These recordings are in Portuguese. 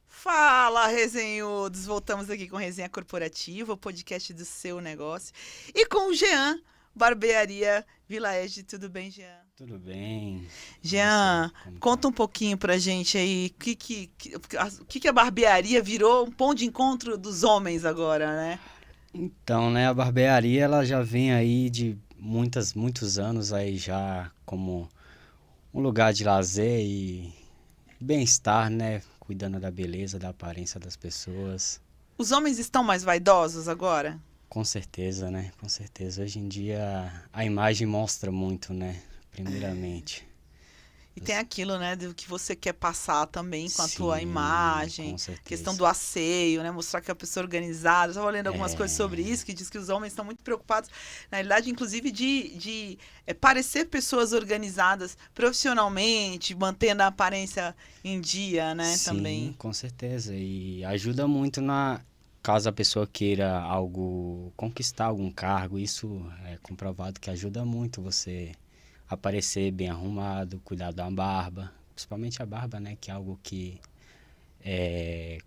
Fala, resenhudos! Voltamos aqui com Resenha Corporativa, o podcast do seu negócio. E com o Jean, Barbearia Vila Ege. Tudo bem, Jean? Tudo bem. Jean, conta um pouquinho pra gente aí, o que a barbearia virou um ponto de encontro dos homens agora, né? Então, né, a barbearia ela já vem aí de muitos anos aí já como um lugar de lazer e bem-estar, né? Cuidando da beleza, da aparência das pessoas. Os homens estão mais vaidosos agora? Com certeza, né? Com certeza. Hoje em dia a imagem mostra muito, né? Primeiramente. E tem aquilo, né, do que você quer passar também com a tua Sim, imagem, com certeza. questão do asseio, né, mostrar que é uma pessoa organizada. Eu estava lendo algumas coisas sobre isso, que diz que os homens estão muito preocupados, na realidade, inclusive, de parecer pessoas organizadas profissionalmente, mantendo a aparência em dia, né, Sim, também. com certeza. E ajuda muito caso a pessoa queira conquistar algum cargo, isso é comprovado que ajuda muito você aparecer bem arrumado, cuidar da barba, principalmente a barba, né, que é algo que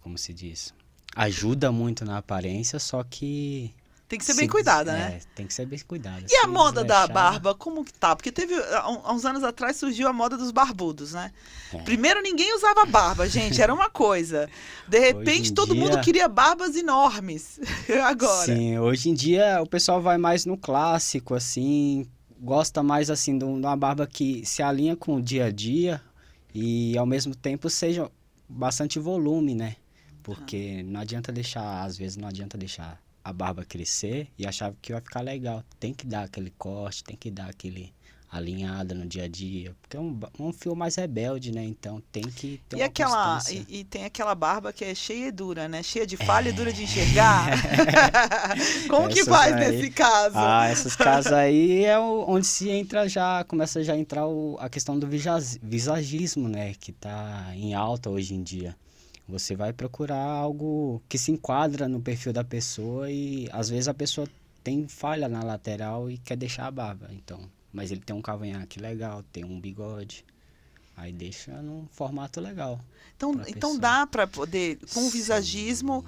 como se diz, ajuda muito na aparência, só que tem que ser bem cuidada, né? Tem que ser bem cuidada. E a moda da barba, como que tá? Porque teve, há uns anos atrás, surgiu a moda dos barbudos, né? Primeiro, ninguém usava barba, gente, era uma coisa. De repente, todo mundo queria barbas enormes. Agora. Sim, hoje em dia o pessoal vai mais no clássico, assim, gosta mais, assim, de uma barba que se alinha com o dia a dia e, ao mesmo tempo, seja bastante volume, né? Porque não adianta deixar, às vezes, não adianta deixar a barba crescer e achar que vai ficar legal. Tem que dar aquele corte, tem que dar aquele alinhada no dia a dia, porque é um fio mais rebelde, né? Então tem que ter uma constância. E tem aquela barba que é cheia e dura, né? Cheia de falha e dura de enxergar. Como que faz nesse caso? Esses casos aí é onde começa a entrar a questão do visagismo, né? Que tá em alta hoje em dia. Você vai procurar algo que se enquadra no perfil da pessoa e às vezes a pessoa tem falha na lateral e quer deixar a barba, então, mas ele tem um cavanhaque legal, tem um bigode, aí deixa num formato legal. Então dá para poder, com o visagismo,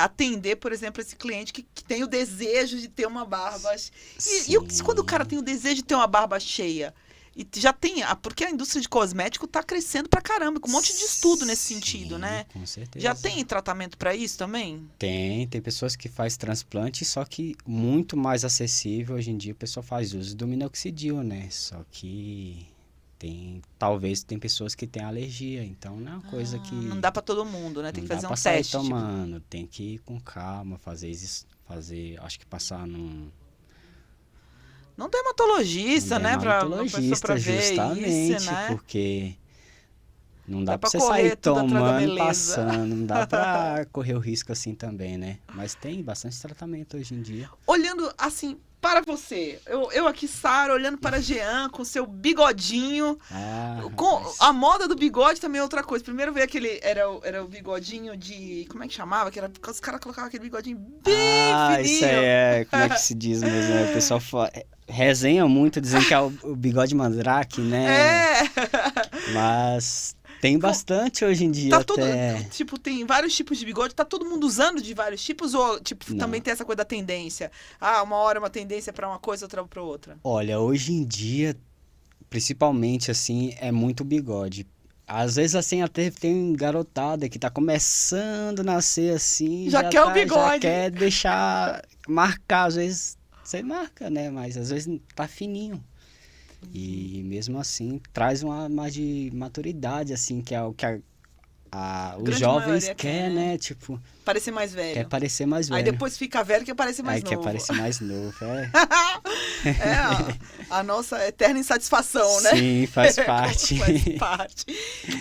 atender, por exemplo, esse cliente que tem o desejo de ter uma barba. E quando o cara tem o desejo de ter uma barba cheia? E já tem, porque a indústria de cosmético está crescendo pra caramba, com um monte de estudo nesse sentido, né? Com certeza. Já tem tratamento para isso também? Tem pessoas que faz transplante, só que muito mais acessível. Hoje em dia o pessoal faz uso do minoxidil, né? Só que talvez tem pessoas que têm alergia, então não é uma coisa que... Não dá para todo mundo, né? Tem que fazer um sair teste. Tomando, tem que ir com calma, acho que passar num... Não dermatologista, né? Dermatologista, justamente, isso, né? porque não dá pra você sair tomando, passando, não dá pra correr o risco assim também, né? Mas tem bastante tratamento hoje em dia. Olhando assim para você, eu aqui, Sara, olhando para Jean com seu bigodinho. A moda do bigode também é outra coisa. Primeiro veio aquele, era o bigodinho de, como é que chamava? Que era, os caras colocavam aquele bigodinho bem fininho. Isso aí como é que se diz mesmo, né? O pessoal resenha muito, dizendo que é o bigode mandrake, né? Mas tem bastante hoje em dia até. Tem vários tipos de bigode, tá todo mundo usando de vários tipos ou também tem essa coisa da tendência? Uma hora uma tendência pra uma coisa, outra pra outra. Olha, hoje em dia, principalmente assim, é muito bigode. Às vezes assim até tem garotada que tá começando a nascer assim, já quer o bigode. Já quer deixar marcar, às vezes você marca, né? Mas às vezes tá fininho. E mesmo assim, traz uma mais de maturidade, assim, que é o que os jovens querem, né? Tipo... Parecer mais velho. Quer parecer mais velho. Aí depois fica velho e quer parecer mais novo. Quer parecer mais novo, a nossa eterna insatisfação, né? Sim, faz parte. Faz parte.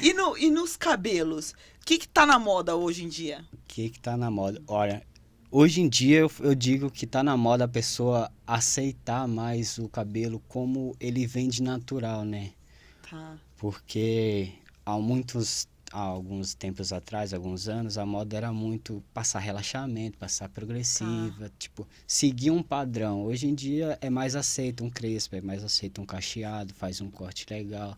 E nos cabelos? O que tá na moda hoje em dia? O que tá na moda? Olha, Hoje em dia eu digo que tá na moda a pessoa aceitar mais o cabelo como ele vem de natural, né? Tá. Porque há alguns tempos atrás, alguns anos, a moda era muito passar relaxamento, passar Tá. progressiva, tipo, seguir um padrão. Hoje em dia é mais aceito um crespo, é mais aceito um cacheado, faz um corte legal.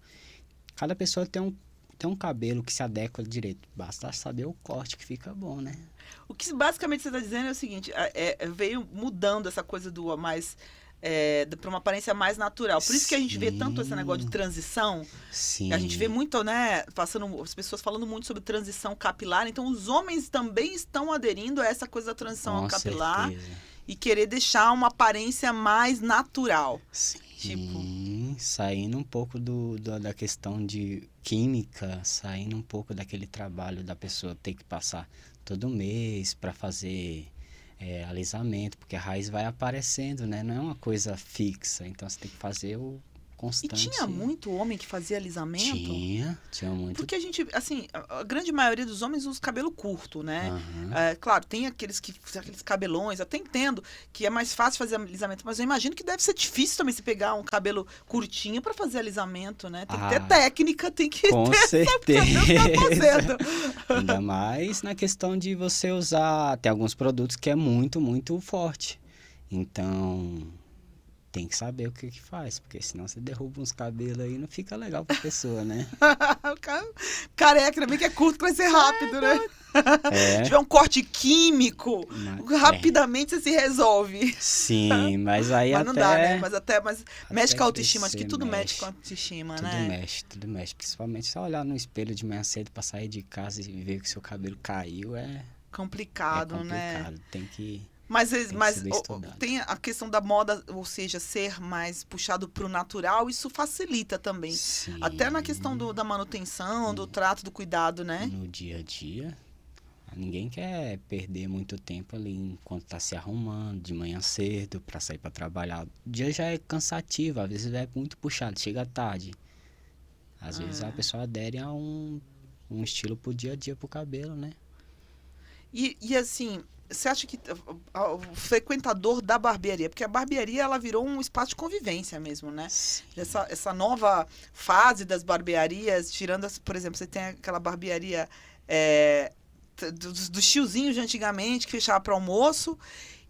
Cada pessoa tem um cabelo que se adequa direito. Basta saber o corte que fica bom, né? O que basicamente você está dizendo é o seguinte: veio mudando essa coisa do mais. Para uma aparência mais natural. Por isso que a gente vê tanto esse negócio de Sim, transição. A gente vê sim. muito, né, as pessoas falando muito sobre transição capilar. Então, os homens também estão aderindo a essa coisa da transição Com capilar certeza. e querer deixar uma aparência mais natural. Tipo, Sim, saindo um pouco da questão de química, saindo um pouco daquele trabalho da pessoa ter que passar todo mês para fazer alisamento, porque a raiz vai aparecendo, né? Não é uma coisa fixa, então você tem que fazer o e tinha constante. muito homem que fazia alisamento? Tinha muito. Porque a gente, assim, a grande maioria dos homens usa cabelo curto, né? Aham. Claro, tem aqueles cabelões, até entendo que é mais fácil fazer alisamento, mas eu imagino que deve ser difícil também você pegar um cabelo curtinho para fazer alisamento, né? Tem que ter Ah, técnica, tem que com ter, saber o que tá certeza. fazendo. Ainda mais na questão de você usar, tem alguns produtos que é muito, muito forte. Então, tem que saber o que que faz, porque senão você derruba uns cabelos aí e não fica legal pra pessoa, né? Careca também que é curto para ser rápido, né? Se É, tiver um corte químico, é, rapidamente você se resolve. sim, mas aí Mas não dá, né? Mas mexe até com a autoestima. Acho que crescer tudo mexe com a mexe. autoestima, né? Tudo mexe. Principalmente se olhar no espelho de manhã cedo pra sair de casa e ver que seu cabelo caiu, é Complicado, né? complicado. Mas, Tem que mas ser bem estudado. tem a questão da moda, ou seja, ser mais puxado pro natural, isso facilita também. Até na questão Sim, da manutenção, do trato, do cuidado, né? no dia a dia. Ninguém quer perder muito tempo ali enquanto tá se arrumando de manhã cedo pra sair pra trabalhar. O dia já é cansativo, às vezes é muito puxado, chega tarde. Às vezes a É. pessoa adere a um estilo pro dia a dia pro cabelo, né? E assim, você acha que o frequentador da barbearia, porque a barbearia ela virou um espaço de convivência mesmo, né? Sim. Essa nova fase das barbearias, tirando, por exemplo, você tem aquela barbearia é, dos tiozinhos de antigamente, que fechava para almoço,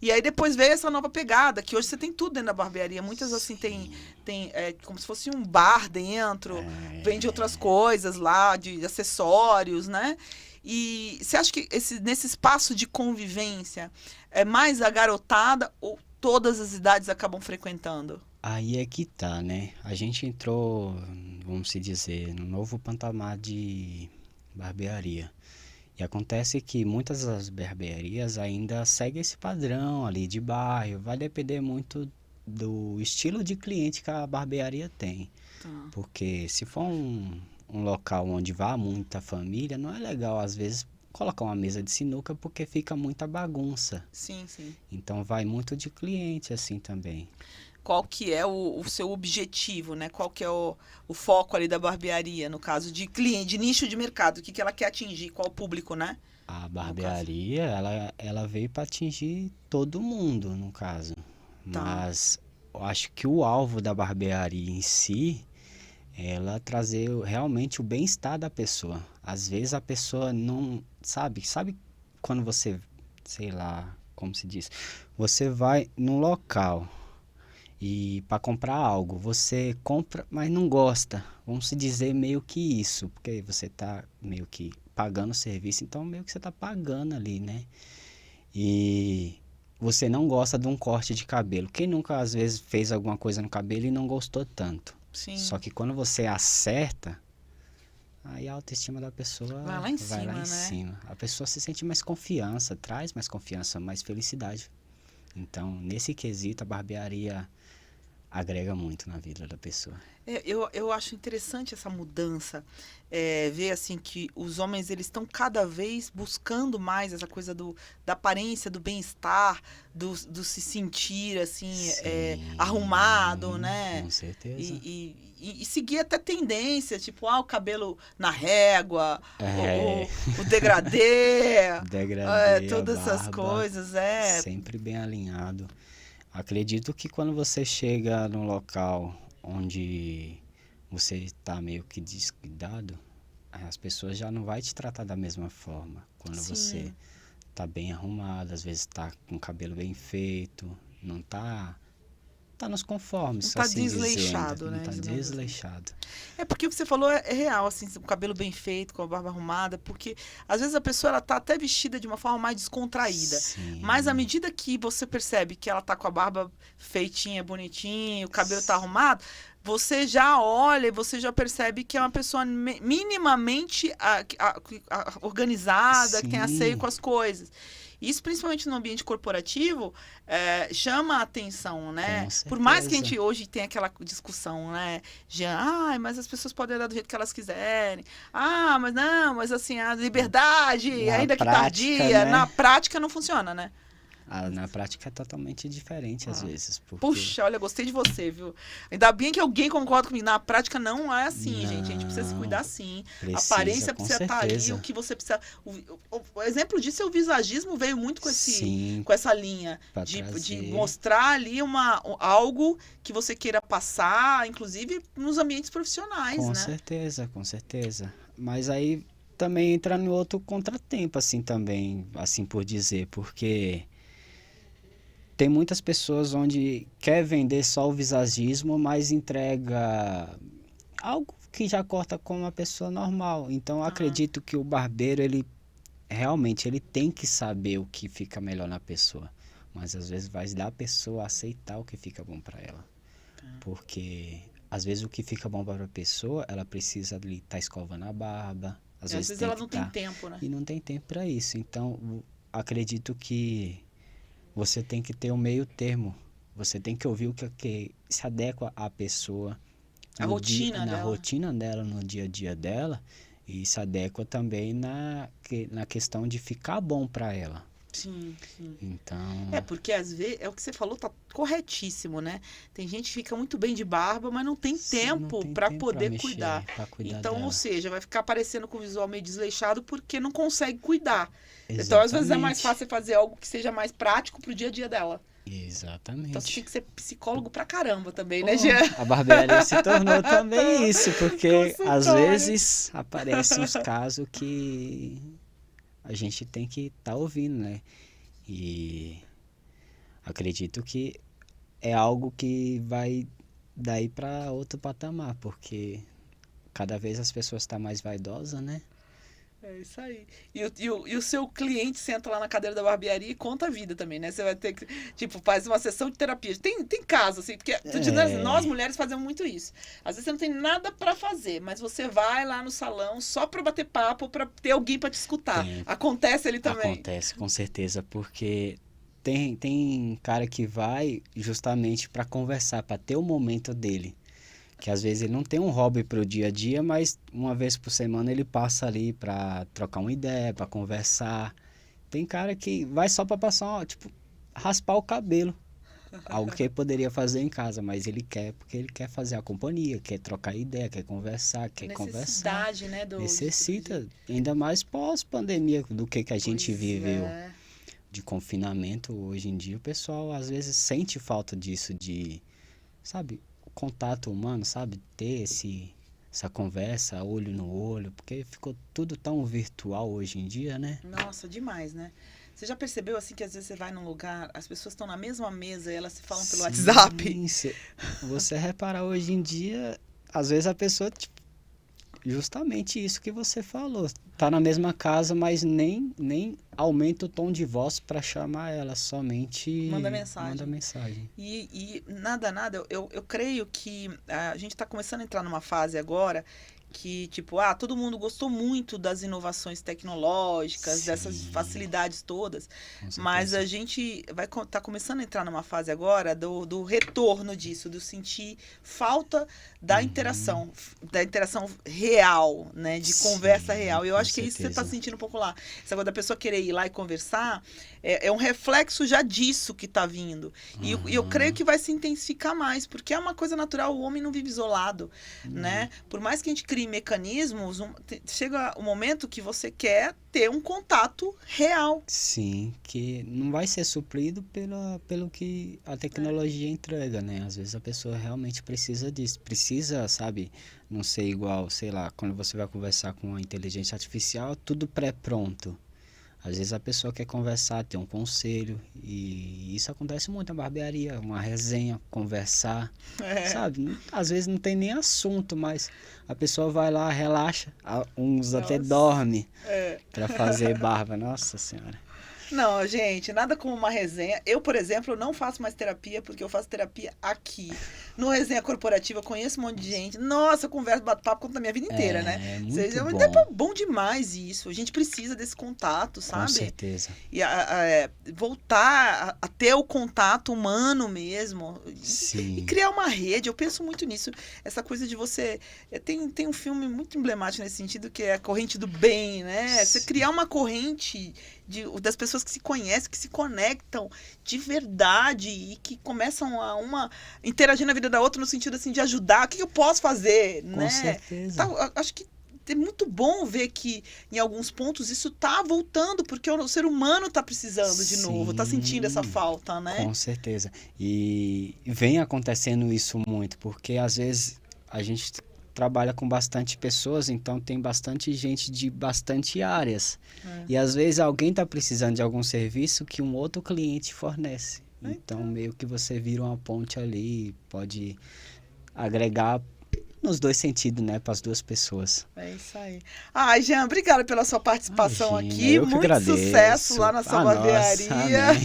e aí depois veio essa nova pegada, que hoje você tem tudo dentro da barbearia. Muitas, assim, Sim. tem como se fosse um bar dentro, vende outras É... coisas lá, de acessórios, né? E você acha que nesse espaço de convivência é mais a garotada ou todas as idades acabam frequentando? Aí é que tá, né? A gente entrou, vamos se dizer, no novo patamar de barbearia. E acontece que muitas das barbearias ainda seguem esse padrão ali de bairro. Vai depender muito do estilo de cliente que a barbearia tem. Tá. Porque se for um local onde vá muita família, não é legal às vezes colocar uma mesa de sinuca porque fica muita bagunça. Sim, sim. Então vai muito de cliente assim também. Qual que é o seu objetivo, né? Qual que é o foco ali da barbearia, no caso de cliente, de nicho de mercado, o que, que ela quer atingir, qual o público, né? A No caso. barbearia, ela veio para atingir todo mundo, no caso. Tá. Mas eu acho que o alvo da barbearia em si, ela trazer realmente o bem-estar da pessoa. Às vezes a pessoa não sabe quando você, sei lá, como se diz, você vai num local e para comprar algo, você compra, mas não gosta. Vamos se dizer meio que isso, porque você tá meio que pagando o serviço, então meio que você tá pagando ali, né? E você não gosta de um corte de cabelo. Quem nunca às vezes fez alguma coisa no cabelo e não gostou tanto? Sim. Só que quando você acerta, aí a autoestima da pessoa Vai lá em vai lá cima, em né? cima. A pessoa se sente mais confiança, traz mais confiança, mais felicidade. Então, nesse quesito, a barbearia agrega muito na vida da pessoa. Eu acho interessante essa mudança, ver assim que os homens eles estão cada vez buscando mais essa coisa da aparência, do bem-estar, do se sentir assim Sim, arrumado, né? com certeza. E seguir até tendência, tipo, o cabelo na régua, É, o degradê, degradê, a todas essas barba, coisas, sempre bem alinhado. Acredito que quando você chega num local onde você está meio que descuidado, as pessoas já não vai te tratar da mesma forma. Quando você sim, tá bem arrumado, às vezes tá com o cabelo bem feito, não tá nos não conformes, tá assim dizendo, desleixado, não né? tá Digamos assim. desleixado. Porque o que você falou é real, assim, o cabelo bem feito, com a barba arrumada, porque às vezes a pessoa ela tá até vestida de uma forma mais descontraída. Mas à Sim, medida que você percebe que ela tá com a barba feitinha, bonitinha, o cabelo tá s- arrumado, você já olha e você já percebe que é uma pessoa minimamente organizada, que tem asseio sim, com as coisas. Isso, principalmente no ambiente corporativo, chama a atenção, né? com Por mais que a certeza. gente hoje tenha aquela discussão, né? Mas as pessoas podem andar do jeito que elas quiserem. Mas não, mas assim, a liberdade, Na ainda que prática, tardia, na né? prática não funciona, né? Na prática é totalmente diferente às Ah. vezes, porque Puxa, olha, gostei de você, viu? Ainda bem que alguém concorda comigo. Na prática não é assim, gente. A gente precisa se não cuidar sim. A precisa, aparência com precisa estar ali, o certeza. que você precisa. O exemplo disso é o visagismo, veio muito Sim, com essa linha para de trazer, mostrar ali algo que você queira passar, inclusive nos ambientes profissionais, com né? certeza, com certeza. Mas aí também entra no outro contratempo, assim, também, assim por dizer, porque tem muitas pessoas onde quer vender só o visagismo, mas entrega algo que já corta como uma pessoa normal. Então eu Ah, acredito que o barbeiro, ele realmente ele tem que saber o que fica melhor na pessoa. Mas às vezes vai dar a pessoa a aceitar o que fica bom para ela. Porque às vezes o que fica bom para a pessoa, ela precisa ali estar escovando a barba, às às vezes vezes tem ela que não tem estar tempo, né? e não tem tempo para isso. Então, acredito que você tem que ter um meio termo. Você tem que ouvir que se adequa à pessoa A rotina na dela. rotina dela, no dia a dia dela, e se adequa também na questão de ficar bom para ela. Sim, sim. Então, Porque às vezes, é o que você falou, tá corretíssimo, né? Tem gente que fica muito bem de barba, mas não tem não tempo tem para tempo para poder cuidar. mexer, para cuidar Então, ou dela. seja, vai ficar parecendo com o visual meio desleixado porque não consegue cuidar. Então, às vezes é mais Exatamente. fácil fazer algo que seja mais prático pro dia a dia dela. Então, você tem Exatamente. que ser psicólogo pra caramba também, né, Pô, Jean? a barbearia se tornou também isso, porque às Consultório. vezes aparecem os casos que a gente tem que estar ouvindo, né? E acredito que é algo que vai daí para outro patamar, porque cada vez as pessoas estão mais vaidosas, né? É isso aí. E o seu cliente senta lá na cadeira da barbearia e conta a vida também, né? Você vai ter que, tipo, faz uma sessão de terapia. Tem casos, assim, porque tô dizendo, nós É, mulheres fazemos muito isso. Às vezes você não tem nada pra fazer, mas você vai lá no salão só pra bater papo, pra ter alguém pra te escutar. tem, Acontece ali também. acontece com certeza, porque tem cara que vai justamente para conversar, para ter o momento dele. Que às vezes ele não tem um hobby pro dia a dia, mas uma vez por semana ele passa ali pra trocar uma ideia, pra conversar. Tem cara que vai só pra passar, tipo, raspar o cabelo. Algo que ele poderia fazer em casa, mas ele quer porque ele quer fazer a companhia, quer trocar ideia, quer conversar, A quer conversar. necessidade, né, Necessita, ainda mais pós-pandemia, do que a gente Pois viveu é. de confinamento hoje em dia. O pessoal às vezes sente falta disso, de, sabe, o contato humano, sabe? Ter essa conversa olho no olho, porque ficou tudo tão virtual hoje em dia, né? Nossa, demais, né? Você já percebeu assim que às vezes você vai num lugar, as pessoas estão na mesma mesa e elas se falam pelo WhatsApp? Sim, você repara hoje em dia, às vezes a pessoa, tipo, justamente isso que você falou, tá na mesma casa, mas nem aumenta o tom de voz para chamar ela, Manda somente manda mensagem. mensagem. E nada, eu creio que a gente está começando a entrar numa fase agora que, tipo, todo mundo gostou muito das inovações tecnológicas, dessas facilidades todas, mas a gente vai estar começando a entrar numa fase agora do retorno disso, do sentir falta da interação real, né, de conversa real. E eu acho que é isso que você está sentindo um pouco lá. Essa coisa da pessoa querer ir lá e conversar é um reflexo já disso que está vindo. E eu creio que vai se intensificar mais, porque é uma coisa natural, o homem não vive isolado, né? Por mais que a gente crie mecanismos, chega o momento que você quer ter um contato real. Sim, que não vai ser suprido pelo que a tecnologia entrega, né? Às vezes a pessoa realmente precisa disso, precisa, sabe, não ser igual, sei lá, quando você vai conversar com a inteligência artificial, tudo pré-pronto. Às vezes a pessoa quer conversar, ter um conselho, e isso acontece muito na barbearia, uma resenha, conversar, sabe? Às vezes não tem nem assunto, mas a pessoa vai lá, relaxa, uns até dorme para fazer barba, nossa senhora. Não, gente, nada como uma resenha. Eu, por exemplo, não faço mais terapia porque eu faço terapia aqui. No resenha corporativa, eu conheço um monte de gente. Nossa, eu converso, bato papo conta a minha vida inteira, né? É muito bom. É bom demais isso. A gente precisa desse contato, sabe? Com certeza. E voltar a ter o contato humano mesmo. Sim. E criar uma rede. Eu penso muito nisso. Essa coisa de você... Tem um filme muito emblemático nesse sentido, que é a corrente do bem, né? Você criar uma corrente das pessoas que se conhecem, que se conectam de verdade e que começam a interagir na vida da outra no sentido assim de ajudar. O que eu posso fazer, né? Com certeza. Acho que é muito bom ver que em alguns pontos isso tá voltando, porque o ser humano tá precisando de novo, tá sentindo essa falta, né? Com certeza. E vem acontecendo isso muito, porque às vezes a gente trabalha com bastante pessoas, então tem bastante gente de bastante áreas. E às vezes alguém está precisando de algum serviço que um outro cliente fornece. Então meio que você vira uma ponte ali, pode agregar nos dois sentidos, né, para as duas pessoas. É isso aí. Ai, Jean, obrigada pela sua participação aqui. Eu que muito agradeço. Sucesso lá na sua barbearia.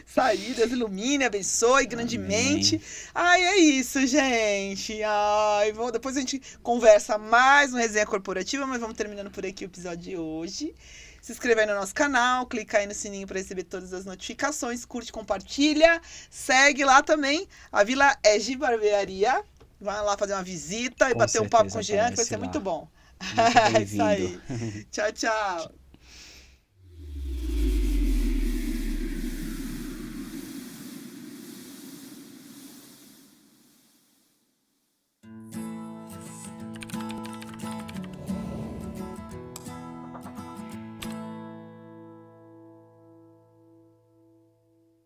Saí, Deus ilumine, abençoe grandemente. Amém. Ai, é isso, gente. Ai, depois a gente conversa mais no Resenha Corporativa, mas vamos terminando por aqui o episódio de hoje. Se inscreva aí no nosso canal, clica aí no sininho para receber todas as notificações, curte, compartilha, segue lá também a Vila Egi Barbearia. Vai lá fazer uma visita e bater um papo com o Jean, que vai ser muito bom. Muito É isso aí. Tchau, tchau.